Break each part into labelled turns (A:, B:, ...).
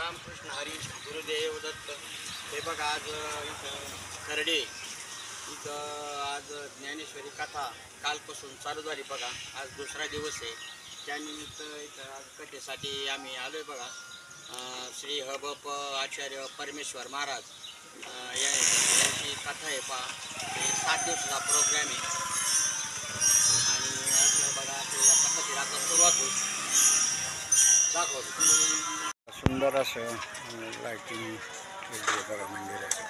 A: रामकृष्ण हरी गुरुदेव दत्त। हे बघा आज इथं खर्डे इथं आज ज्ञानेश्वरी कथा कालपासून चालू झाली बघा। आज दुसरा दिवस आहे, त्यानिमित्त इथं आज कथेसाठी आम्ही आलो आहे बघा। श्री हबप आचार्य परमेश्वर महाराज यांची कथा आहे पहा। हे 7 दिवसाचा प्रोग्राम आहे आणि आज बघा आपल्याला कथेला आता सुरुवात होईल। दाखव सुंदर असं लाइटिंग बघा मंदिराचं।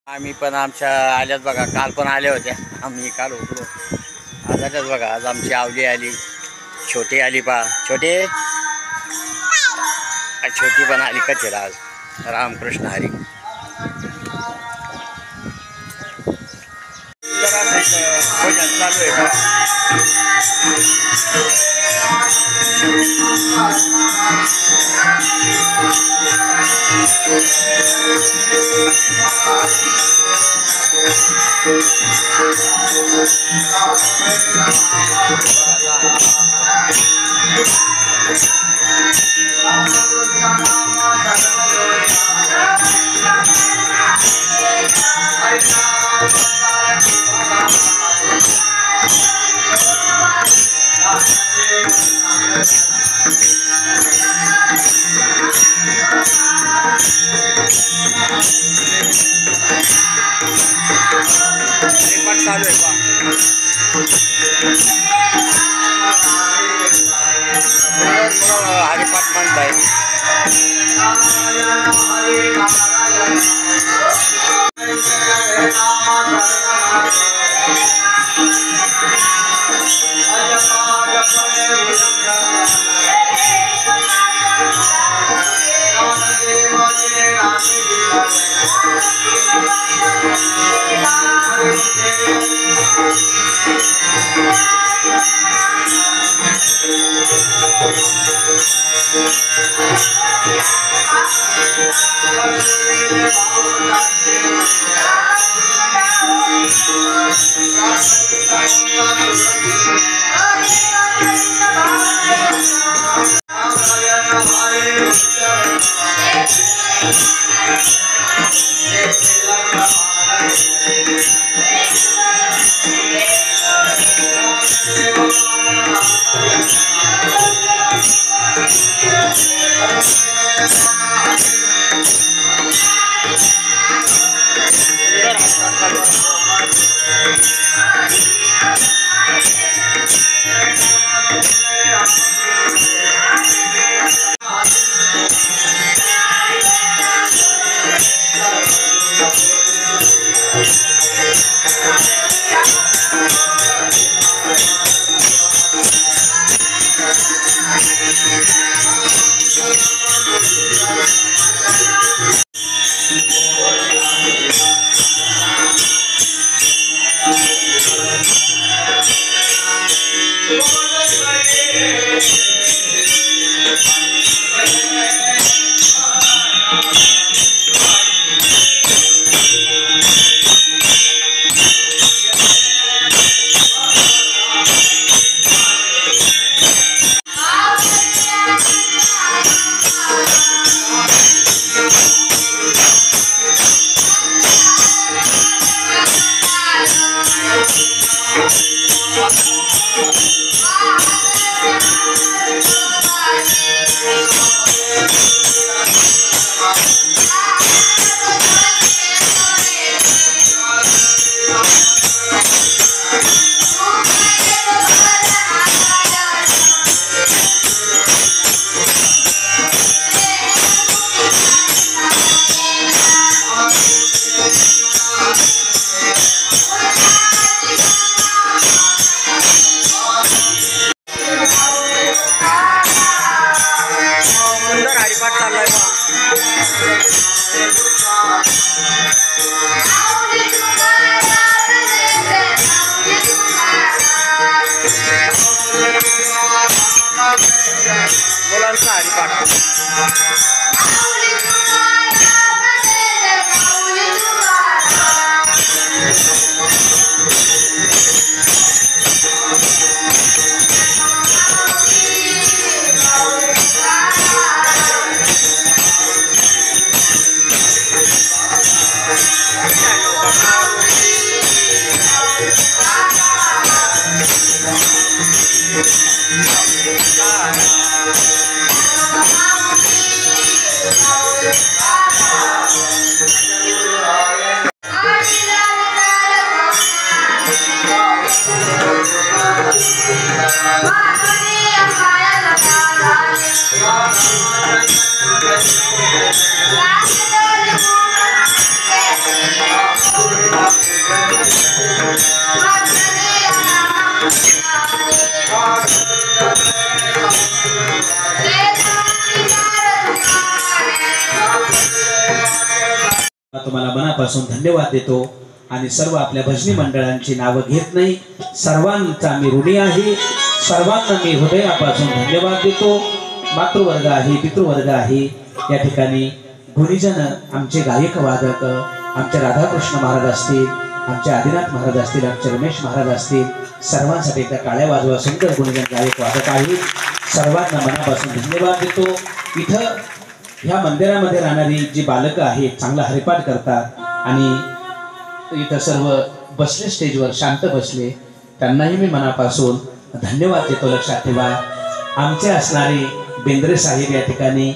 A: आम्ही पण आमच्या आल्यात बघा, काल पण आल्या होत्या, आम्ही काल उठलो आज आल्यात बघा। आज आमची आवली आली, छोटी आली पा, छोटी पण आली कचेला आज। रामकृष्ण हरी। भोजन चालू आहे का? चालू आहे पा, हरिपाठ म्हणताय। मुलांचा हरिपाठ
B: तुम्हाला मनापासून धन्यवाद देतो आणि सर्व आपल्या भजनी मंडळांची नावं घेत नाही, सर्वांचा मी ऋणी आहे, सर्वांना मी हृदयापासून धन्यवाद देतो। मातृवर्ग आहे, पितृवर्ग आहे, या ठिकाणी गुणीजन आमचे गायक वादक आमचे राधाकृष्ण महाराज असतील, आमचे आदिनाथ महाराज असतील, आमचे रमेश महाराज असतील, सर्वांसाठी एकदा टाळ्या वाजवा। सुंदर गुणीजन गायक वादक आहेत, सर्वांना मनापासून धन्यवाद देतो। इथं ह्या मंदिरामध्ये राहणारी जी बालकं आहेत चांगला हरिपाठ करतात आणि इथं सर्व बसले स्टेजवर शांत बसले, त्यांनाही मी मनापासून धन्यवाद देतो। लक्षात ठेवा, आमचे असणारे बेंद्रे साहेब या ठिकाणी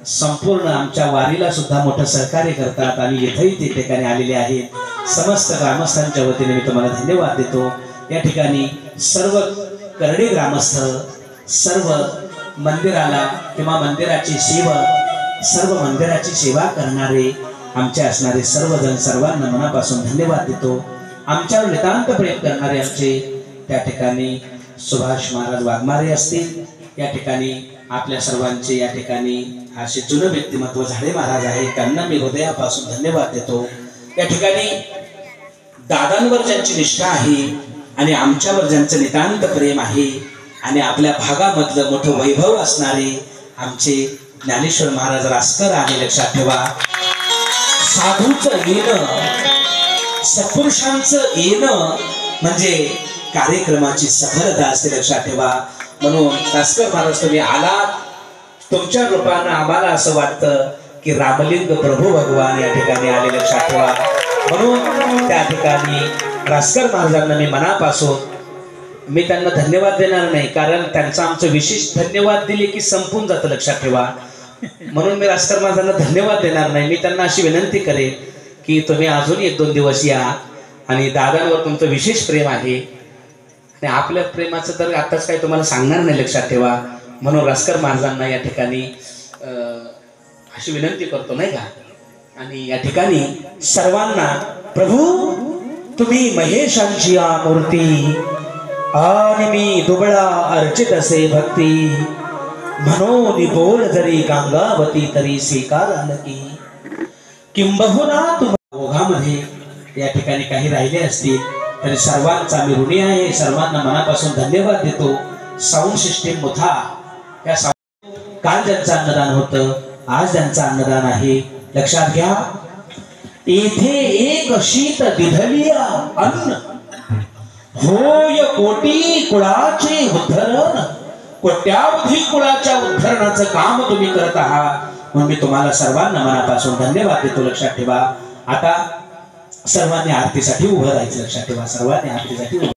B: संपूर्ण आमच्या वारीला सुद्धा मोठं सहकार्य करतात आणि इथंही ते ठिकाणी आलेले आहेत। समस्त ग्रामस्थांच्या वतीने मी तुम्हाला धन्यवाद देतो। या ठिकाणी सर्व करडे ग्रामस्थ, सर्व मंदिराला किंवा मंदिराची सेवक, सर्व मंदिराची सेवा करणारे आमचे असणारे सर्वजण, सर्वांना मनापासून धन्यवाद देतो। आमच्यावर नितांत प्रेम करणारे आमचे त्या ठिकाणी सुभाष महाराज वाघमारे असतील, या ठिकाणी आपल्या सर्वांचे या ठिकाणी असे जुनं व्यक्तिमत्व झाडे महाराज आहे, त्यांना मी हृदयापासून धन्यवाद देतो। या ठिकाणी दादांवर ज्यांची निष्ठा आहे आणि आमच्यावर ज्यांचं नितांत प्रेम आहे आणि आपल्या भागामधलं मोठं वैभव असणारे आमचे ज्ञानेश्वर महाराज रासकर आहे। लक्षात ठेवा, साधूचं येणं, सत्पुरुषांचं येणं म्हणजे कार्यक्रमाची सफलता असते। लक्षात ठेवा, म्हणून रासकर महाराज तुम्ही आलात, तुमच्या रूपानं आम्हाला असं वाटतं की रामलिंग प्रभू भगवान या ठिकाणी आले। लक्षात ठेवा, म्हणून त्या ठिकाणी रासकर महाराजांना मी मनापासून मी त्यांना धन्यवाद देणार नाही, कारण त्यांचा आमचं विशेष धन्यवाद दिले की संपून जातं। लक्षात ठेवा, म्हणून मी रासकर महाराजांना धन्यवाद देणार नाही। मी त्यांना अशी विनंती करेन की तुम्ही अजून 1-2 दिवस या आणि दादांवर तुमचं विशेष प्रेम आहे आणि आपल्या प्रेमाचं तर आताच काही तुम्हाला सांगणार नाही। लक्षात ठेवा, म्हणून रासकर महाराजांना या ठिकाणी अशी विनंती करतो, नाही का। आणि या ठिकाणी सर्वांना प्रभू तुम्ही महेशांची मूर्ती आणि मी दुबळा अर्चित असे भक्ती, म्हणून बोल जरी गंगावती तरी स्वीकार आलं की, किंबहुना तुम्हा ओघामध्ये या ठिकाणी काही राहिले असतील तरी सर्वांचा मी ऋणी आहे, सर्वांना मनापासून धन्यवाद देतो। साऊंड सिस्टीम मुथा, या काल ज्यांचं अन्नदान होतं आज ज्यांचं अन्नदान आहे, लक्षात घ्या, येथे एक शीत दिधलिया अन्न होय कोटी कुळाचे उद्धरण, कोट्यावधी कुळाच्या उद्धरणाचं काम तुम्ही करत आहात, म्हणून मी तुम्हाला सर्वांना मनापासून धन्यवाद देतो। लक्षात ठेवा, आता सर्वांनी आरतीसाठी उभं राहायचं। लक्षात ठेवा, सर्वांनी आरतीसाठी उभं।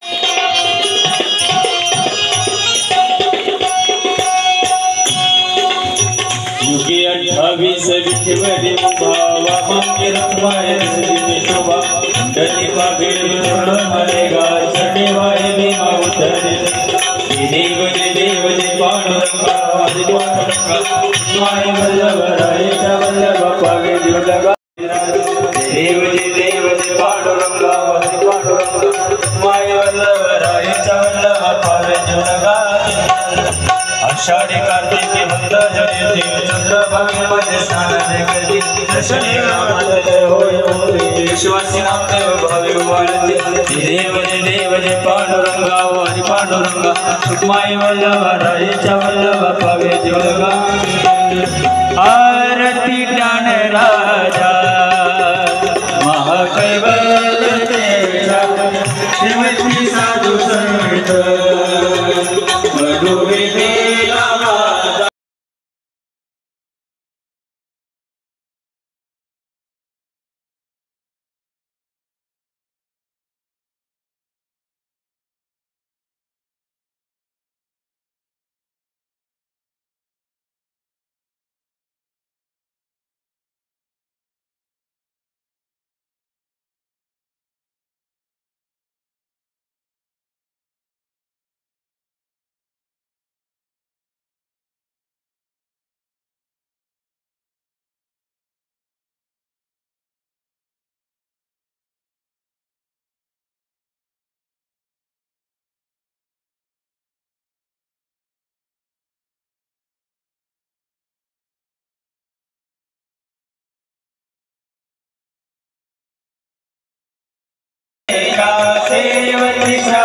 C: युगे 28 विठ्ठल भावा मंदिर रखवाय शोभा, दली पागीर मरेगा चढेवाय भीमा उतरे, देव जे पांडुरंगा माय वल्लभरायच्या वल्लभ पागे जीव लगा, देव जे पांडुरंगा माय वल्लभरायच्या वल्लभ पागे जीव लगा। आषाढी कार्तिकी वंद जयते चंद्रभागेमध्ये स्नान जगती, दर्शने रामादय होय मोरी, विश्वासी नामदेव भावे वाळते, देव जे पांडुरंगा वारी पांडुरंगा, माय वल्लभरायच्या वल्लभ पावे जीव लगा। आरती ज्ञान राजा महाकैवल्य तेजा, श्रीमती साधू संत मधुरे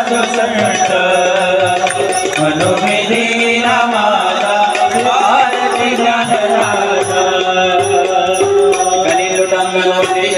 C: साधू संत म्हणून मी दिला माझा आरती ज्ञानराजा कलियुगांगवरती